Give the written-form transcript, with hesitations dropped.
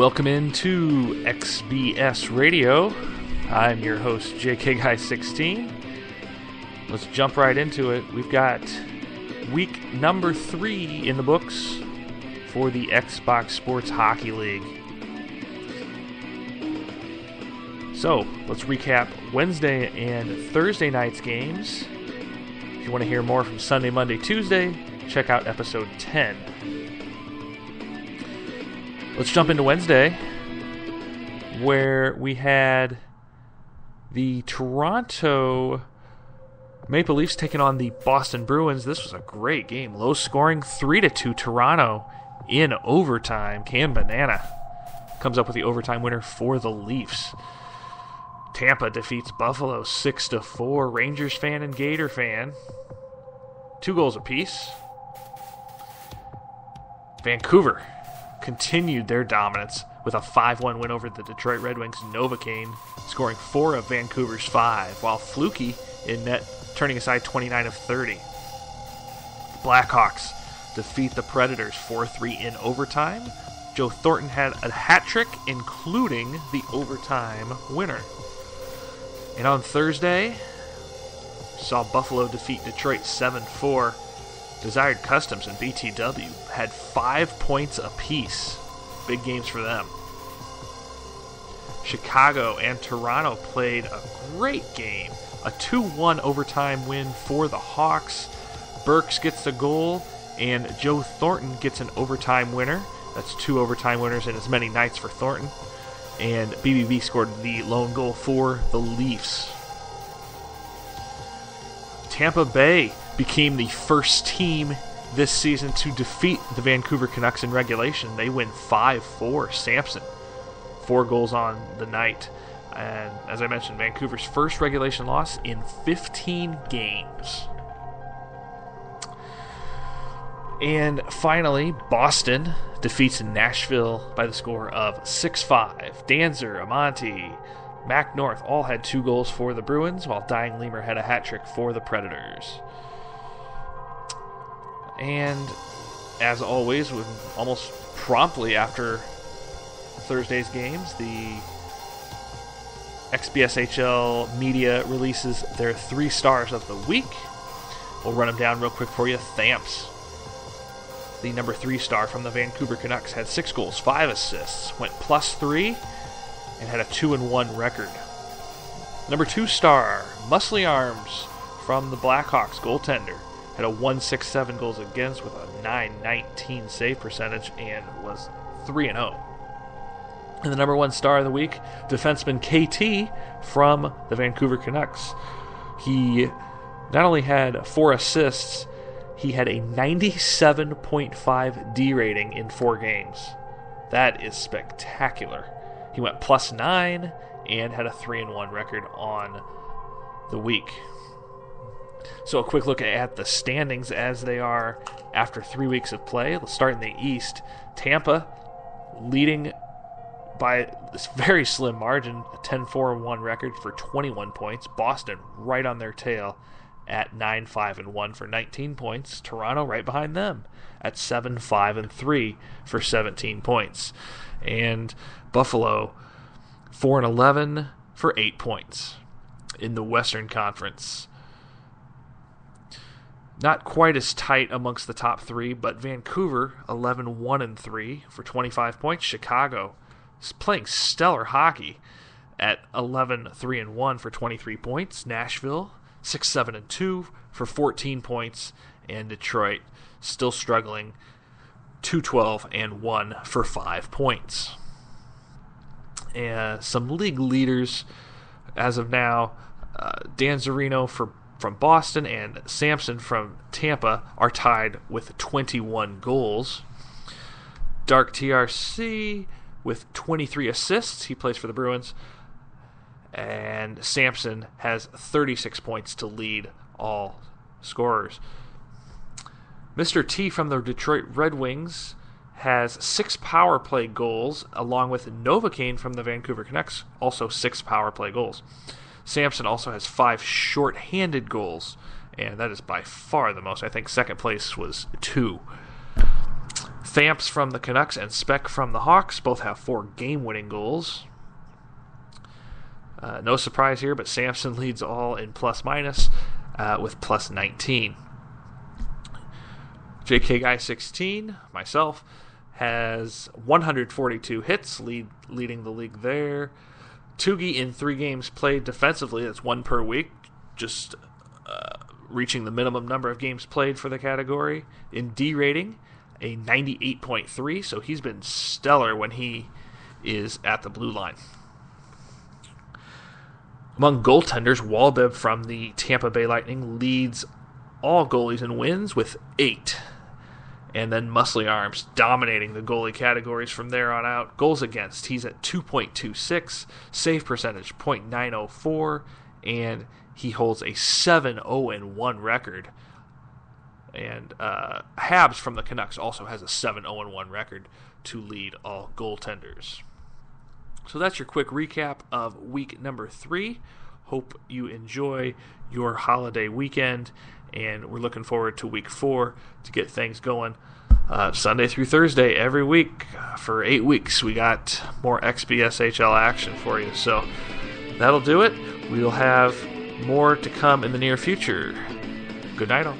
Welcome into XBS Radio. I'm your host, JKGuy16. Let's jump right into it. We've got week number 3 in the books for the Xbox Sports Hockey League. So, let's recap Wednesday and Thursday night's games. If you want to hear more from Sunday, Monday, Tuesday, check out episode 10. Let's jump into Wednesday, where we had the Toronto Maple Leafs taking on the Boston Bruins. This was a great game. Low scoring, 3-2 Toronto in overtime. Cam Banana comes up with the overtime winner for the Leafs. Tampa defeats Buffalo 6-4. Rangers fan and Gator fan, 2 goals apiece. Vancouver continued their dominance with a 5-1 win over the Detroit Red Wings. Novocaine scoring 4 of Vancouver's 5, while Fluky in net, turning aside 29 of 30. Blackhawks defeat the Predators 4-3 in overtime. Joe Thornton had a hat trick, including the overtime winner. And on Thursday, saw Buffalo defeat Detroit 7-4. Desired Customs and BTW had 5 points apiece. Big games for them. Chicago and Toronto played a great game. A 2-1 overtime win for the Hawks. Burks gets the goal, and Joe Thornton gets an overtime winner. That's 2 overtime winners in as many nights for Thornton. And BBB scored the lone goal for the Leafs. Tampa Bay became the first team this season to defeat the Vancouver Canucks in regulation. They win 5-4. Samson, 4 goals on the night. And as I mentioned, Vancouver's first regulation loss in 15 games. And finally, Boston defeats Nashville by the score of 6-5. Danzer, Amonte, Mac North all had 2 goals for the Bruins, while Dying Lemur had a hat trick for the Predators. And as always, almost promptly after Thursday's games, the XBSHL media releases their 3 stars of the week. We'll run them down real quick for you. Thamps, the number 3 star from the Vancouver Canucks, had 6 goals, 5 assists, went +3, and had a 2-1 record. Number 2 star, Muscly Arms from the Blackhawks, goaltender, had a 1.67 goals against with a .919 save percentage and was 3-0. And the number 1 star of the week, defenseman KT from the Vancouver Canucks. He not only had 4 assists, he had a 97.5 D rating in 4 games. That is spectacular. He went +9 and had a 3-1 record on the week. So a quick look at the standings as they are after 3 weeks of play. Let's start in the East. Tampa leading by this very slim margin, a 10-4-1 record for 21 points. Boston right on their tail at 9-5-1 for 19 points. Toronto right behind them at 7-5-3 for 17 points. And Buffalo 4-11 for 8 points in the Western Conference. Not quite as tight amongst the top 3, but Vancouver 11-1-3 for 25 points. Chicago is playing stellar hockey at 11-3-1 for 23 points. Nashville 6-7-2 for 14 points, and Detroit still struggling 2-12-1 for 5 points. And some league leaders as of now, Dan Zarino from Boston and Samson from Tampa are tied with 21 goals. Dark TRC with 23 assists. He plays for the Bruins. And Samson has 36 points to lead all scorers. Mr. T from the Detroit Red Wings has 6 power play goals, along with Novocaine from the Vancouver Canucks, also 6 power play goals. Samson also has 5 short-handed goals, and that is by far the most. I think second place was 2. Famps from the Canucks and Speck from the Hawks both have 4 game-winning goals. No surprise here, but Samson leads all in plus-minus with plus 19. JK Guy 16, myself, has 142 hits, leading the league there. Tugi in 3 games played defensively, that's 1 per week, just reaching the minimum number of games played for the category. In D rating, a 98.3, so he's been stellar when he is at the blue line. Among goaltenders, Waldeb from the Tampa Bay Lightning leads all goalies in wins with 8. And then Muscly Arms dominating the goalie categories from there on out. Goals against, he's at 2.26, save percentage .904, and he holds a 7-0-1 record. And Habs from the Canucks also has a 7-0-1 record to lead all goaltenders. So that's your quick recap of week number 3. Hope you enjoy your holiday weekend, and we're looking forward to week 4 to get things going. Sunday through Thursday every week for 8 weeks. We got more XBSHL action for you. So that'll do it. We'll have more to come in the near future. Good night all.